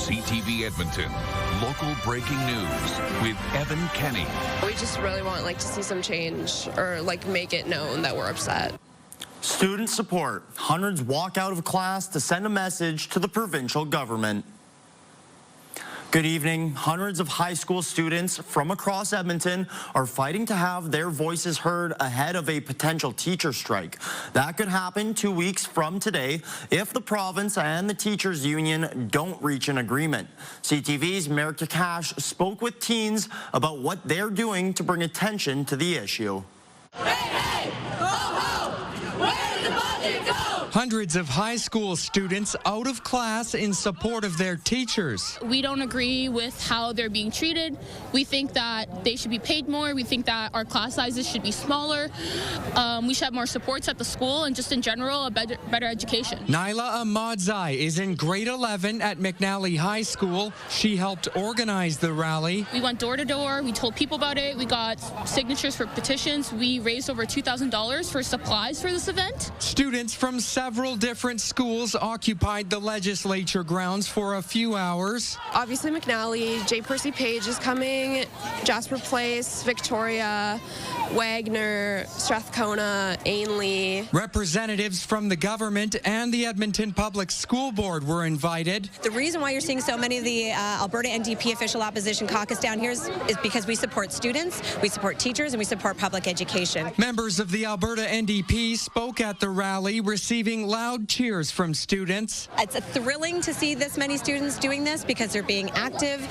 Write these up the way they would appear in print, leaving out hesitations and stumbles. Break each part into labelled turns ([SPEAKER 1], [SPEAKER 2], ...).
[SPEAKER 1] CTV Edmonton, local breaking news with Evan Kenny.
[SPEAKER 2] We just really want to see some change or make it known that we're upset.
[SPEAKER 3] Student support. Hundreds walk out of class to send a message to the provincial government. Good evening. Hundreds of high school students from across Edmonton are fighting to have their voices heard ahead of a potential teacher strike. That could happen 2 weeks from today if the province and the teachers union don't reach an agreement. CTV's Cash spoke with teens about what they're doing to bring attention to the issue.
[SPEAKER 4] Hey, hey! Ho, ho! Where did the budget go?
[SPEAKER 5] Hundreds of high school students out of class in support of their teachers.
[SPEAKER 6] We don't agree with how they're being treated. We think that they should be paid more. We think that our class sizes should be smaller. We should have more supports at the school and just in general a better education.
[SPEAKER 5] Nyla Ahmadzai is in grade 11 at McNally High School. She helped organize the rally.
[SPEAKER 6] We went door to door. We told people about it. We got signatures for petitions. We raised over $2,000 for supplies for this event.
[SPEAKER 5] Students from several different schools occupied the legislature grounds for a few hours.
[SPEAKER 2] Obviously McNally, J. Percy Page is coming, Jasper Place, Victoria, Wagner, Strathcona, Ainley.
[SPEAKER 5] Representatives from the government and the Edmonton Public School Board were invited.
[SPEAKER 7] The reason why you're seeing so many of the Alberta NDP official opposition caucus down here is because we support students, we support teachers, and we support public education.
[SPEAKER 5] Members of the Alberta NDP spoke at the rally, receiving loud cheers from students.
[SPEAKER 7] It's thrilling to see this many students doing this because they're being active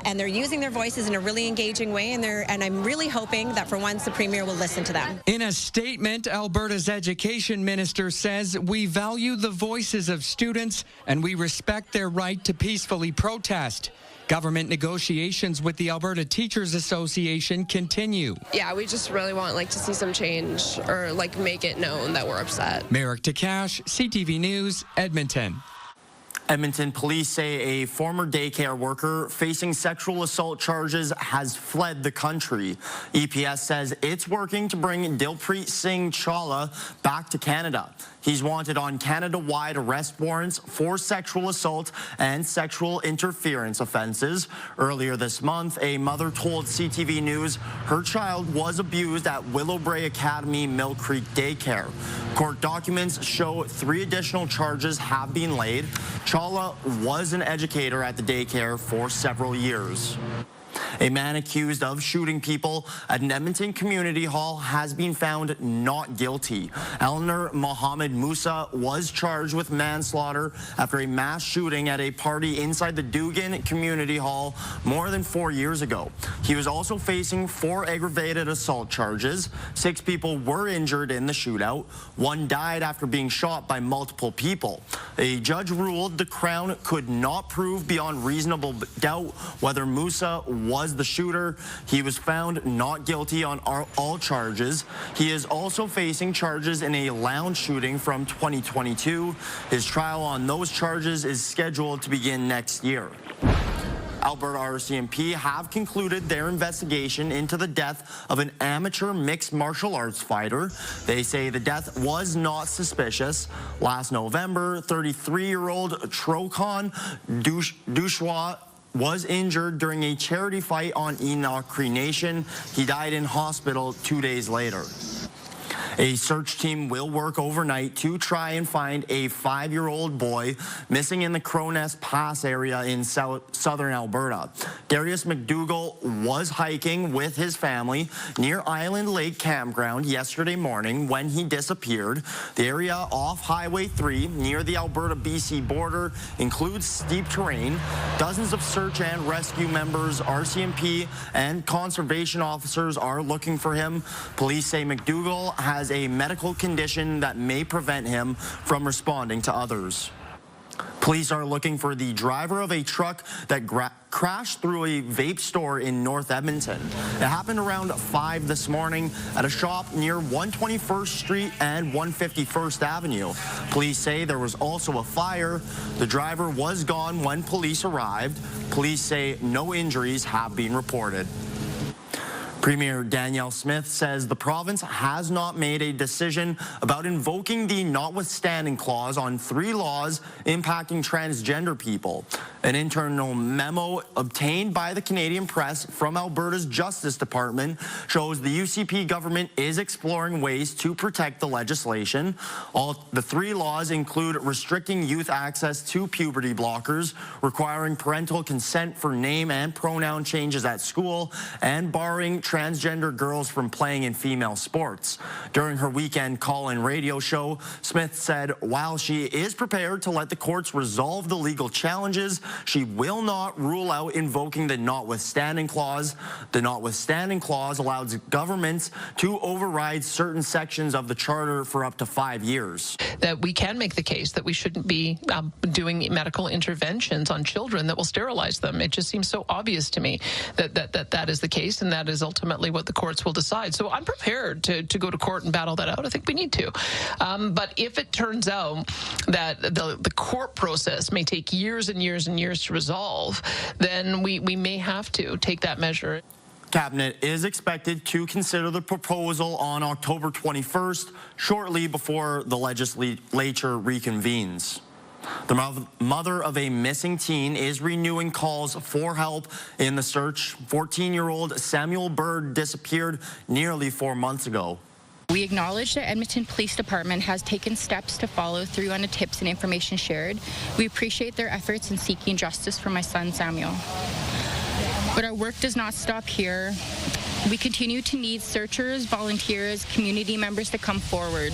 [SPEAKER 7] and they're using their voices in a really engaging way, and I'm really hoping that for once the Premier will listen to them.
[SPEAKER 5] In a statement, Alberta's Education Minister says, "We value the voices of students and we respect their right to peacefully protest." Government negotiations with the Alberta Teachers Association continue.
[SPEAKER 2] Yeah, we just really want to see some change or make it known that we're upset.
[SPEAKER 5] Merrick Takash, CTV News, Edmonton.
[SPEAKER 3] Edmonton police say a former daycare worker facing sexual assault charges has fled the country. EPS says it's working to bring Dilpreet Singh Chawla back to Canada. He's wanted on Canada-wide arrest warrants for sexual assault and sexual interference offenses. Earlier this month, a mother told CTV News her child was abused at Willowbrae Academy Mill Creek Daycare. Court documents show 3 additional charges have been laid. Chawla was an educator at the daycare for several years. A man accused of shooting people at an Edmonton community hall has been found not guilty. Eleanor Mohammed Musa was charged with manslaughter after a mass shooting at a party inside the Dugan Community Hall more than 4 years ago. He was also facing 4 aggravated assault charges. 6 people were injured in the shootout. 1 died after being shot by multiple people. A judge ruled the Crown could not prove beyond reasonable doubt whether Musa was the shooter. He was found not guilty on all charges. He is also facing charges in a lounge shooting from 2022. His trial on those charges is scheduled to begin next year. Alberta RCMP have concluded their investigation into the death of an amateur mixed martial arts fighter. They say the death was not suspicious. Last November, 33-year-old Trokon Dousuah was injured during a charity fight on Enoch Nation. He died in hospital 2 days later. A search team will work overnight to try and find a 5-year-old boy missing in the Cronest Pass area in southern Alberta. Darius McDougall was hiking with his family near Island Lake Campground yesterday morning when he disappeared. The area off Highway 3 near the Alberta-BC border includes steep terrain. Dozens of search and rescue members, RCMP, and conservation officers are looking for him. Police say McDougall has a medical condition that may prevent him from responding to others. Police are looking for the driver of a truck that crashed through a vape store in North Edmonton. It happened around 5 this morning at a shop near 121st Street and 151st Avenue. Police say there was also a fire. The driver was gone when police arrived. Police say no injuries have been reported. Premier Danielle Smith says the province has not made a decision about invoking the notwithstanding clause on 3 laws impacting transgender people. An internal memo obtained by the Canadian Press from Alberta's Justice Department shows the UCP government is exploring ways to protect the legislation. All the three laws include restricting youth access to puberty blockers, requiring parental consent for name and pronoun changes at school, and barring transgender girls from playing in female sports. During her weekend call-in radio show, Smith said while she is prepared to let the courts resolve the legal challenges, she will not rule out invoking the notwithstanding clause. The notwithstanding clause allows governments to override certain sections of the charter for up to 5 years.
[SPEAKER 8] That we can make the case that we shouldn't be doing medical interventions on children that will sterilize them. It just seems so obvious to me that is the case, and that is ultimately what the courts will decide. So I'm prepared to go to court and battle that out. I think we need to. But if it turns out that the court process may take years and years and years to resolve, then we may have to take that measure.
[SPEAKER 3] Cabinet is expected to consider the proposal on October 21st, shortly before the legislature reconvenes. The mother of a missing teen is renewing calls for help in the search. 14-year-old Samuel Bird disappeared nearly 4 months ago.
[SPEAKER 9] We acknowledge that Edmonton Police Department has taken steps to follow through on the tips and information shared. We appreciate their efforts in seeking justice for my son, Samuel. But our work does not stop here. We continue to need searchers, volunteers, community members to come forward.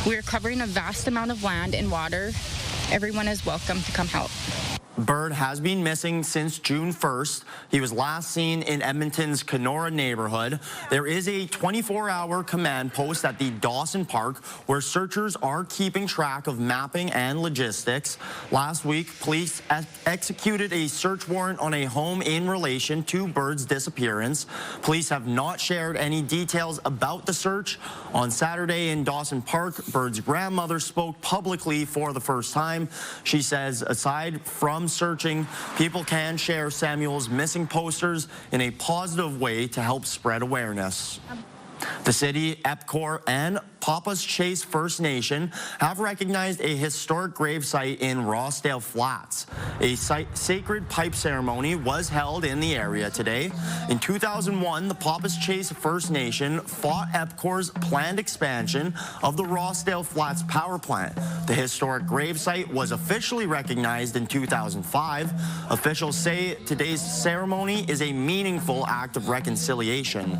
[SPEAKER 9] We are covering a vast amount of land and water. Everyone is welcome to come help.
[SPEAKER 3] Bird has been missing since June 1st. He was last seen in Edmonton's Kenora neighborhood. There is a 24-hour command post at the Dawson Park where searchers are keeping track of mapping and logistics. Last week, police executed a search warrant on a home in relation to Bird's disappearance. Police have not shared any details about the search. On Saturday in Dawson Park, Bird's grandmother spoke publicly for the first time. She says aside from searching, people can share Samuel's missing posters in a positive way to help spread awareness. The city, EPCOR, and Papa's Chase First Nation have recognized a historic gravesite in Rossdale Flats. A sacred pipe ceremony was held in the area today. In 2001, the Papa's Chase First Nation fought EPCOR's planned expansion of the Rossdale Flats power plant. The historic gravesite was officially recognized in 2005. Officials say today's ceremony is a meaningful act of reconciliation.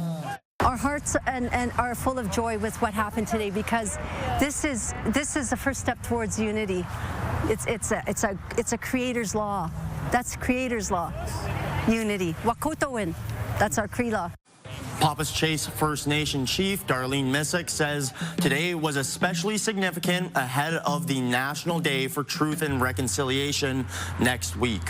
[SPEAKER 10] Our hearts and are full of joy with what happened today because this is the first step towards unity. It's a creator's law. That's creator's law. Unity. Wakotowin. That's our Cree law.
[SPEAKER 3] Papa's Chase First Nation Chief Darlene Missick says today was especially significant ahead of the National Day for Truth and Reconciliation next week.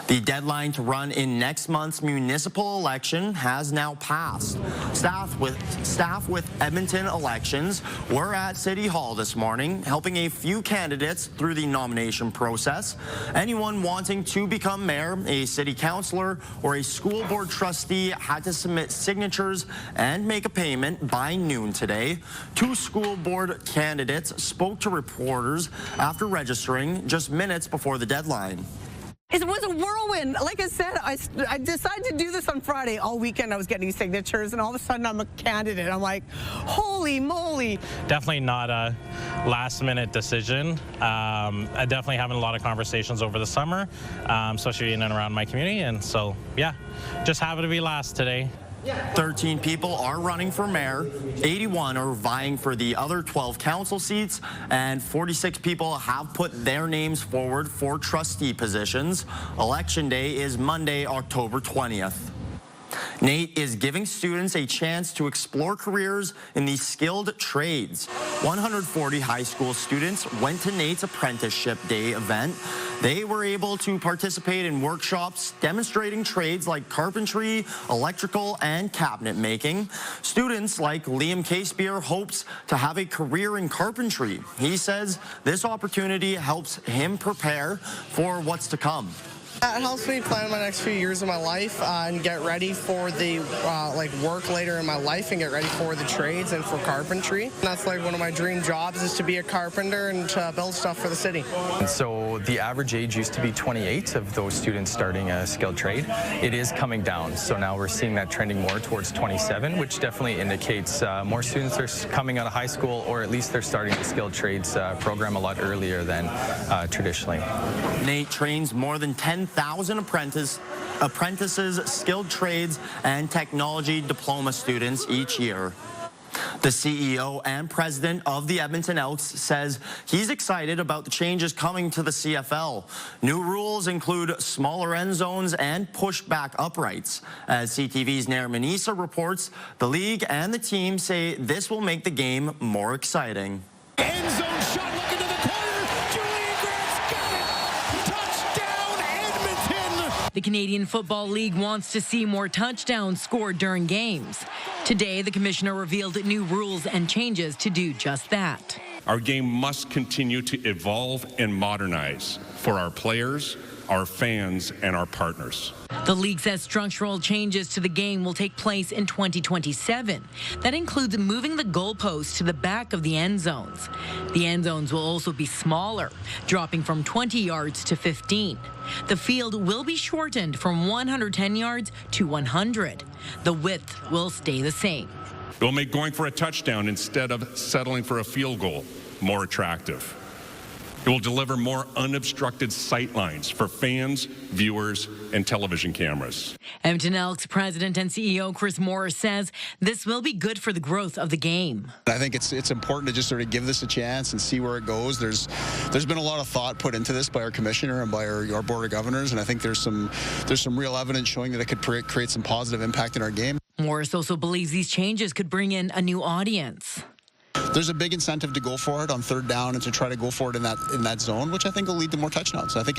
[SPEAKER 3] The deadline to run in next month's municipal election has now passed. Staff with Edmonton Elections were at City Hall this morning, helping a few candidates through the nomination process. Anyone wanting to become mayor, a city councillor, or a school board trustee had to submit signatures and make a payment by noon today. 2 school board candidates spoke to reporters after registering just minutes before the deadline.
[SPEAKER 11] It was a whirlwind. Like I said, I decided to do this on Friday. All weekend I was getting signatures, and all of a sudden I'm a candidate. I'm like, holy moly.
[SPEAKER 12] Definitely not a last-minute decision. I definitely having a lot of conversations over the summer, especially in and around my community, and so, yeah, just happy to be last today.
[SPEAKER 3] 13 people are running for mayor, 81 are vying for the other 12 council seats, and 46 people have put their names forward for trustee positions. Election day is Monday, October 20th. NATE is giving students a chance to explore careers in the skilled trades. 140 high school students went to NATE's Apprenticeship Day event. They were able to participate in workshops demonstrating trades like carpentry, electrical, and cabinet making. Students like Liam Casebeer hopes to have a career in carpentry. He says this opportunity helps him prepare for what's to come.
[SPEAKER 13] It helps me plan my next few years of my life and get ready for the work later in my life and get ready for the trades and for carpentry. And that's like one of my dream jobs is to be a carpenter and to build stuff for the city.
[SPEAKER 14] And so the average age used to be 28 of those students starting a skilled trade. It is coming down, so now we're seeing that trending more towards 27, which definitely indicates more students are coming out of high school, or at least they're starting the skilled trades program a lot earlier than traditionally.
[SPEAKER 3] Nate trains more than 10,000 apprentices, skilled trades, and technology diploma students each year. The CEO and president of the Edmonton Elks says he's excited about the changes coming to the CFL. New rules include smaller end zones and pushback uprights. As CTV's Nair Manisa reports, the league and the team say this will make the game more exciting.
[SPEAKER 15] End zone shot, look into the corner. Julian Grant's got it. Touchdown, Edmonton.
[SPEAKER 16] The Canadian Football League wants to see more touchdowns scored during games. Today, the commissioner revealed new rules and changes to do just that.
[SPEAKER 17] Our game must continue to evolve and modernize for our players, our fans, and our partners.
[SPEAKER 16] The league says structural changes to the game will take place in 2027. That includes moving the goalposts to the back of the end zones. The end zones will also be smaller, dropping from 20 yards to 15. The field will be shortened from 110 yards to 100. The width will stay the same.
[SPEAKER 17] It will make going for a touchdown instead of settling for a field goal more attractive. It will deliver more unobstructed sight lines for fans, viewers, and television cameras.
[SPEAKER 16] Edmonton Elks president and CEO Chris Morris says this will be good for the growth of the game.
[SPEAKER 18] I think it's important to just sort of give this a chance and see where it goes. There's been a lot of thought put into this by our commissioner and by our board of governors, and I think there's some real evidence showing that it could create some positive impact in our game.
[SPEAKER 16] Morris also believes these changes could bring in a new audience.
[SPEAKER 18] There's a big incentive to go for it on third down and to try to go for it in that zone, which I think will lead to more touchdowns. I think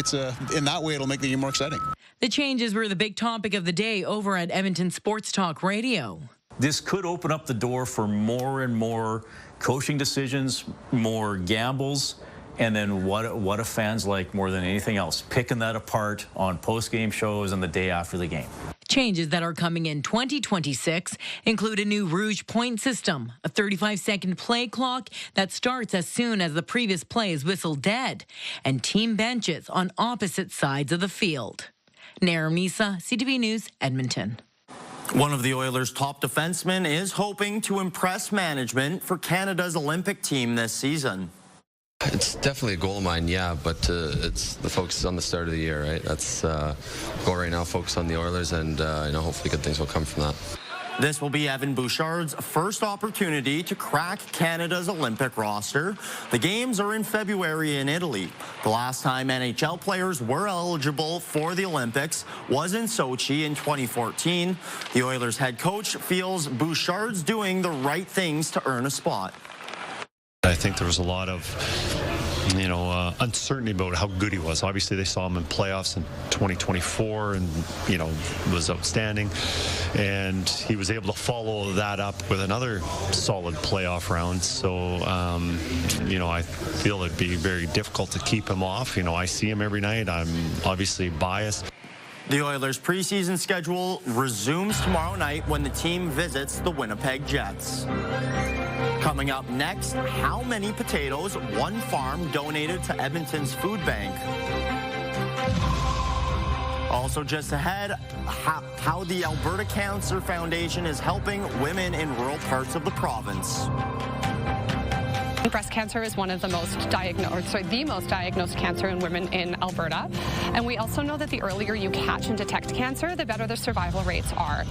[SPEAKER 18] in that way it'll make the game more exciting.
[SPEAKER 16] The changes were the big topic of the day over at Edmonton Sports Talk Radio.
[SPEAKER 19] This could open up the door for more and more coaching decisions, more gambles, and then what do fans like more than anything else? Picking that apart on post-game shows and the day after the game.
[SPEAKER 16] Changes that are coming in 2026 include a new Rouge point system, a 35-second play clock that starts as soon as the previous play is whistled dead, and team benches on opposite sides of the field. Nair Manisa, CTV News, Edmonton.
[SPEAKER 3] One of the Oilers' top defensemen is hoping to impress management for Canada's Olympic team this season.
[SPEAKER 20] It's definitely a goal of mine, yeah, but it's the focus is on the start of the year, right? That's goal right now, focus on the Oilers, and hopefully good things will come from that.
[SPEAKER 3] This will be Evan Bouchard's first opportunity to crack Canada's Olympic roster. The games are in February in Italy. The last time NHL players were eligible for the Olympics was in Sochi in 2014. The Oilers head coach feels Bouchard's doing the right things to earn a spot.
[SPEAKER 21] I think there was a lot of, uncertainty about how good he was. Obviously, they saw him in playoffs in 2024 and, was outstanding. And he was able to follow that up with another solid playoff round. So, I feel it'd be very difficult to keep him off. I see him every night. I'm obviously biased.
[SPEAKER 3] The Oilers' preseason schedule resumes tomorrow night when the team visits the Winnipeg Jets. Coming up next, how many potatoes one farm donated to Edmonton's food bank? Also just ahead, how the Alberta Cancer Foundation is helping women in rural parts of the province.
[SPEAKER 22] Breast cancer is one of the most diagnosed cancer in women in Alberta. And we also know that the earlier you catch and detect cancer, the better the survival rates are.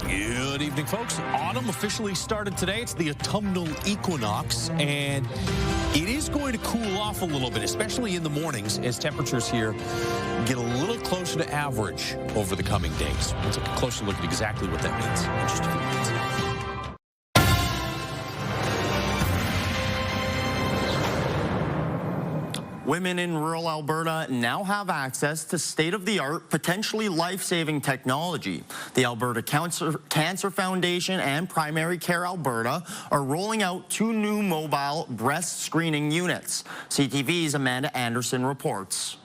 [SPEAKER 15] Good evening, folks. Autumn officially started today. It's the autumnal equinox, and it is going to cool off a little bit, especially in the mornings as temperatures here get a little closer to average over the coming days. Let's take a closer look at exactly what that means in just a few minutes.
[SPEAKER 3] Women in rural Alberta now have access to state-of-the-art, potentially life-saving technology. The Alberta Cancer Foundation and Primary Care Alberta are rolling out 2 new mobile breast screening units. CTV's Amanda Anderson reports.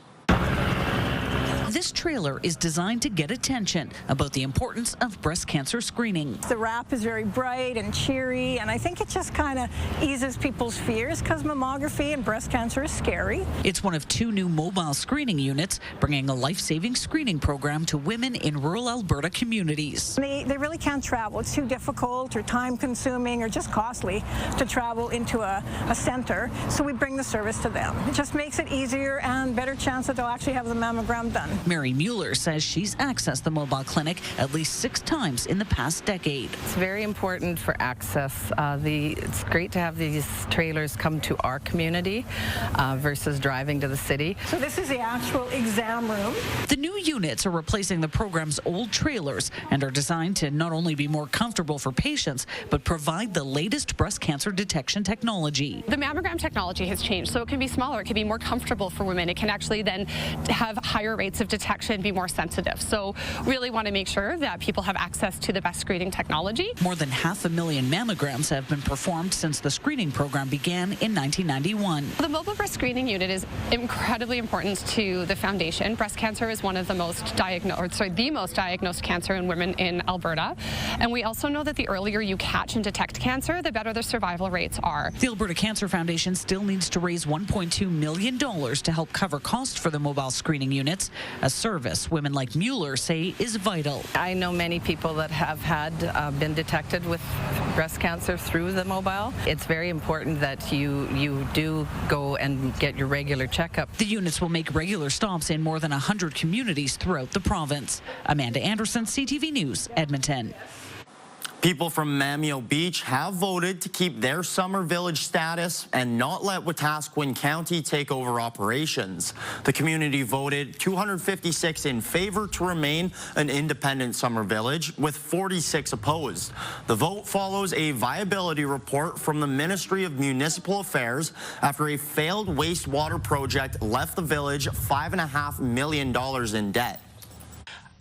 [SPEAKER 1] This trailer is designed to get attention about the importance of breast cancer screening.
[SPEAKER 4] The wrap is very bright and cheery, and I think it just kind of eases people's fears because mammography and breast cancer is scary.
[SPEAKER 1] It's one of 2 new mobile screening units, bringing a life-saving screening program to women in rural Alberta communities.
[SPEAKER 4] They really can't travel. It's too difficult or time-consuming or just costly to travel into a center, so we bring the service to them. It just makes it easier and better chance that they'll actually have the mammogram done.
[SPEAKER 1] Mary Mueller says she's accessed the mobile clinic at least 6 times in the past decade.
[SPEAKER 23] It's very important for access. It's great to have these trailers come to our community versus driving to the city.
[SPEAKER 4] So this is the actual exam room.
[SPEAKER 1] The new units are replacing the program's old trailers and are designed to not only be more comfortable for patients, but provide the latest breast cancer detection technology.
[SPEAKER 22] The mammogram technology has changed, so it can be smaller, it can be more comfortable for women. It can actually then have higher rates of detection, be more sensitive. So really want to make sure that people have access to the best screening technology.
[SPEAKER 1] More than 500,000 mammograms have been performed since the screening program began in 1991.
[SPEAKER 22] The mobile breast screening unit is incredibly important to the foundation. Breast cancer is one of the most diagnosed cancer in women in Alberta. And we also know that the earlier you catch and detect cancer, the better the survival rates are.
[SPEAKER 1] The Alberta Cancer Foundation still needs to raise $1.2 million to help cover costs for the mobile screening units, a service women like Mueller say is vital.
[SPEAKER 23] I know many people that have been detected with breast cancer through the mobile. It's very important that you do go and get your regular checkup.
[SPEAKER 1] The units will make regular stops in more than 100 communities throughout the province. Amanda Anderson, CTV News, Edmonton.
[SPEAKER 3] People from Mamio Beach have voted to keep their summer village status and not let Wetaskiwin County take over operations. The community voted 256 in favor to remain an independent summer village, with 46 opposed. The vote follows a viability report from the Ministry of Municipal Affairs after a failed wastewater project left the village $5.5 million in debt.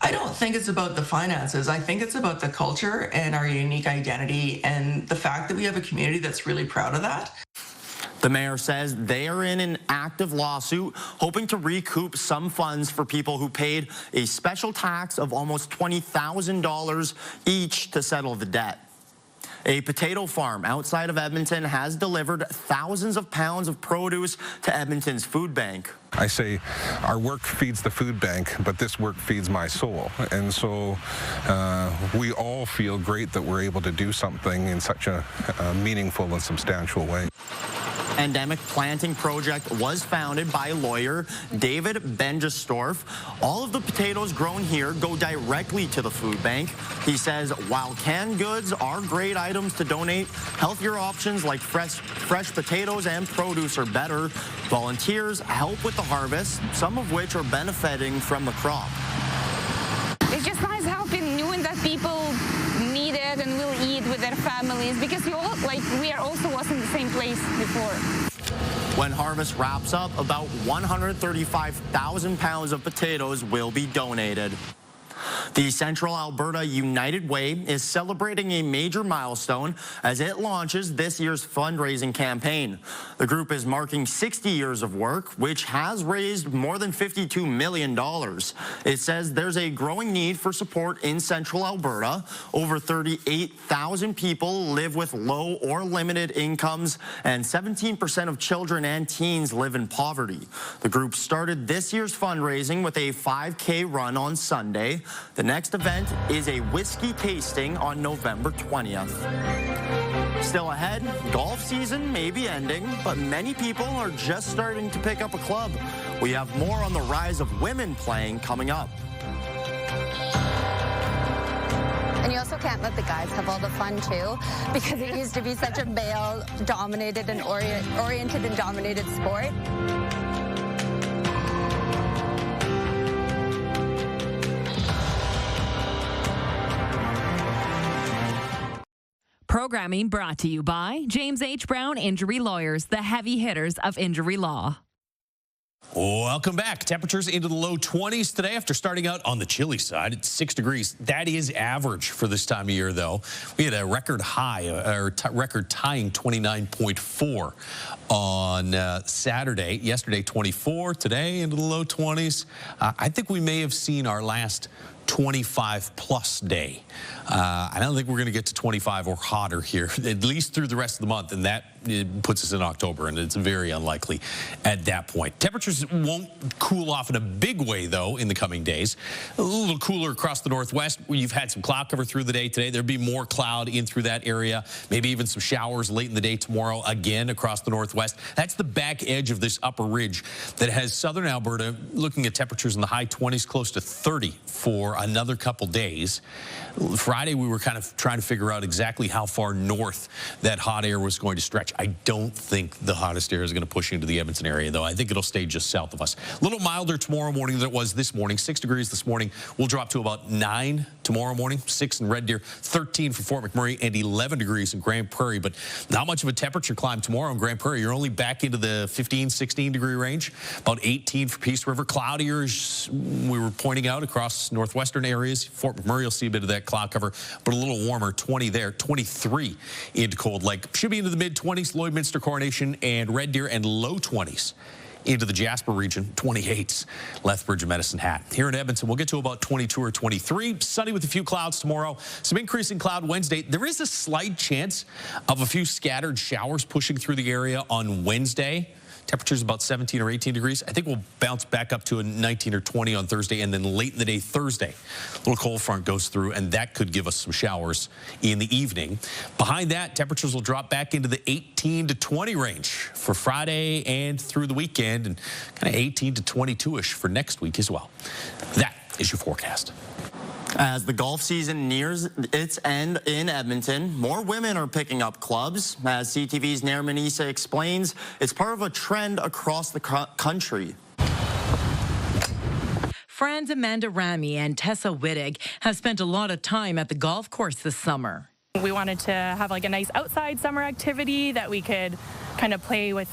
[SPEAKER 24] I don't think it's about the finances. I think it's about the culture and our unique identity and the fact that we have a community that's really proud of that.
[SPEAKER 3] The mayor says they are in an active lawsuit hoping to recoup some funds for people who paid a special tax of almost $20,000 each to settle the debt. A potato farm outside of Edmonton has delivered thousands of pounds of produce to Edmonton's food bank.
[SPEAKER 25] I say our work feeds the food bank, but this work feeds my soul. And so we all feel great that we're able to do something in such a meaningful and substantial way.
[SPEAKER 3] Endemic Planting Project was founded by lawyer David Benjestorff. All of the potatoes grown here go directly to the food bank. He says while canned goods are great items to donate, healthier options like fresh potatoes and produce are better. Volunteers help with the harvest, some of which are benefiting from the crop.
[SPEAKER 26] It's just nice helping, knowing that people need it and will eat with their families, because we also was in the same place before.
[SPEAKER 3] When harvest wraps up, about 135,000 pounds of potatoes will be donated. The Central Alberta United Way is celebrating a major milestone as it launches this year's fundraising campaign. The group is marking 60 years of work, which has raised more than $52 million. It says there's a growing need for support in Central Alberta. Over 38,000 people live with low or limited incomes, and 17% of children and teens live in poverty. The group started this year's fundraising with a 5K run on Sunday. The next event is a whiskey tasting on November 20th. Still ahead, golf season may be ending, but many people are just starting to pick up a club. We have more on the rise of women playing coming up.
[SPEAKER 27] And you also can't let the guys have all the fun too, because it used to be such a male-dominated and oriented and dominated sport.
[SPEAKER 28] Programming brought to you by James H. Brown Injury Lawyers, the heavy hitters of injury law.
[SPEAKER 15] Welcome back. Temperatures into the low 20s today after starting out on the chilly side at 6 degrees. That is average for this time of year, though. We had a record high, or record tying 29.4 on Saturday. Yesterday, 24. Today, into the low 20s. I think we may have seen our last 25-plus day. I don't think we're going to get to 25 or hotter here, at least through the rest of the month, and that puts us in October, and it's very unlikely at that point. Temperatures won't cool off in a big way, though, in the coming days. A little cooler across the northwest. You've had some cloud cover through the day today. There'll be more cloud in through that area, maybe even some showers late in the day tomorrow, again, across the northwest. That's the back edge of this upper ridge that has southern Alberta looking at temperatures in the high 20s, close to 30 for another couple days. Friday, we were kind of trying to figure out exactly how far north that hot air was going to stretch. I don't think the hottest air is going to push into the Edmonton area, though. I think it'll stay just south of us. A little milder tomorrow morning than it was this morning. 6 degrees this morning. We'll drop to about 9 tomorrow morning. 6 in Red Deer, 13 for Fort McMurray, and 11 degrees in Grand Prairie. But not much of a temperature climb tomorrow in Grand Prairie. You're only back into the 15, 16 degree range. About 18 for Peace River. Cloudier, as we were pointing out, across northwestern areas. Fort McMurray will see a bit of that cloud cover, but a little warmer. 20 there, 23 into Cold Lake. Should be into the mid-20s, Lloydminster, Coronation, and Red Deer, and low 20s into the Jasper region, 28s, Lethbridge and Medicine Hat. Here in Edmonton, we'll get to about 22 or 23. Sunny with a few clouds tomorrow. Some increasing cloud Wednesday. There is a slight chance of a few scattered showers pushing through the area on Wednesday. Temperatures about 17 or 18 degrees. I think we'll bounce back up to a 19 or 20 on Thursday, and then late in the day Thursday, a little cold front goes through, and that could give us some showers in the evening. Behind that, temperatures will drop back into the 18 to 20 range for Friday and through the weekend, and kind of 18 to 22-ish for next week as well. That is your forecast.
[SPEAKER 3] As the golf season nears its end in Edmonton, more women are picking up clubs. As CTV's Nair Manisa explains, it's part of a trend across the country.
[SPEAKER 16] Friends Amanda Rami and Tessa Wittig have spent a lot of time at the golf course this summer.
[SPEAKER 2] We wanted to have like a nice outside summer activity that we could kind of play with,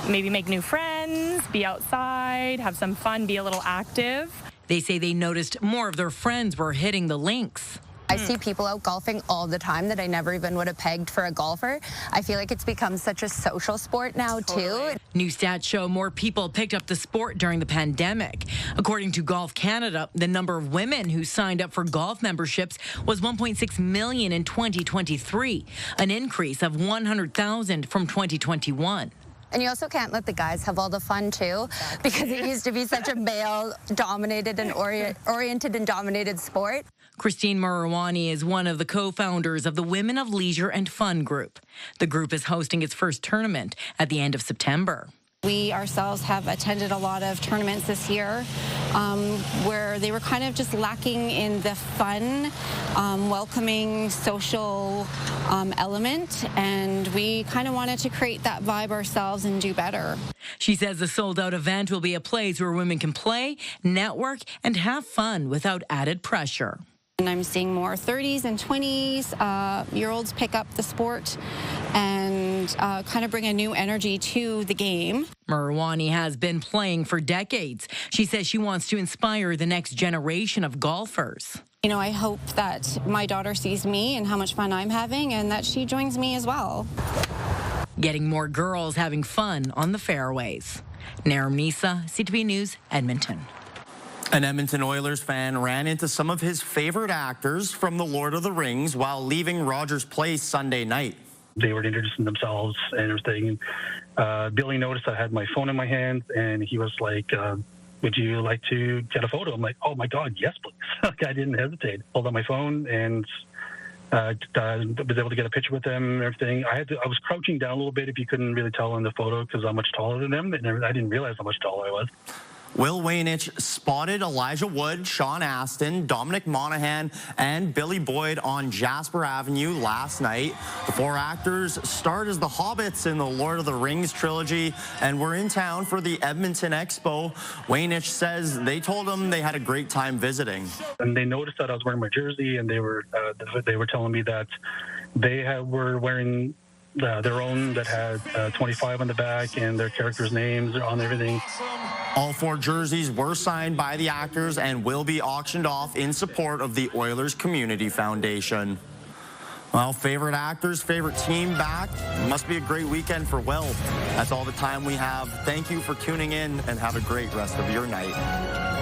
[SPEAKER 2] maybe make new friends, be outside, have some fun, be a little active.
[SPEAKER 16] They say they noticed more of their friends were hitting the links.
[SPEAKER 27] I see people out golfing all the time that I never even would have pegged for a golfer. I feel like it's become such a social sport now, too.
[SPEAKER 16] New stats show more people picked up the sport during the pandemic. According to Golf Canada, the number of women who signed up for golf memberships was 1.6 million in 2023, an increase of 100,000 from 2021.
[SPEAKER 27] And you also can't let the guys have all the fun, too, because it used to be such a male-dominated and oriented and dominated sport.
[SPEAKER 16] Christine Murawani is one of the co-founders of the Women of Leisure and Fun group. The group is hosting its first tournament at the end of September.
[SPEAKER 5] We ourselves have attended a lot of tournaments this year where they were kind of just lacking in the fun, welcoming, social element, and we kind of wanted to create that vibe ourselves and do better.
[SPEAKER 16] She says the sold-out event will be a place where women can play, network, and have fun without added pressure.
[SPEAKER 5] And I'm seeing more 30s and 20s year olds pick up the sport and kind of bring a new energy to the game.
[SPEAKER 16] Murawani has been playing for decades. She says she wants to inspire the next generation of golfers.
[SPEAKER 5] You know, I hope that my daughter sees me and how much fun I'm having and that she joins me as well.
[SPEAKER 16] Getting more girls having fun on the fairways. Nair Manisa, CTV News, Edmonton.
[SPEAKER 3] An Edmonton Oilers fan ran into some of his favorite actors from The Lord of the Rings while leaving Rogers Place Sunday night.
[SPEAKER 6] They were introducing themselves and everything. Billy noticed I had my phone in my hand, and he was like, would you like to get a photo? I'm like, oh, my God, yes, please. I didn't hesitate. Pulled out my phone and was able to get a picture with them and everything. I was crouching down a little bit if you couldn't really tell in the photo because I'm much taller than them, and I didn't realize how much taller I was.
[SPEAKER 3] Will Wainich spotted Elijah Wood, Sean Astin, Dominic Monaghan, and Billy Boyd on Jasper Avenue last night. The four actors starred as the hobbits in the Lord of the Rings trilogy and were in town for the Edmonton Expo. Wainich says they told him they had a great time visiting.
[SPEAKER 6] And they noticed that I was wearing my jersey, and they were telling me that they were wearing their own that had 25 on the back, and their characters' names on everything.
[SPEAKER 3] All 4 jerseys were signed by the actors and will be auctioned off in support of the Oilers Community Foundation. Well, favorite actors, favorite team back. Must be a great weekend for Will. That's all the time we have. Thank you for tuning in and have a great rest of your night.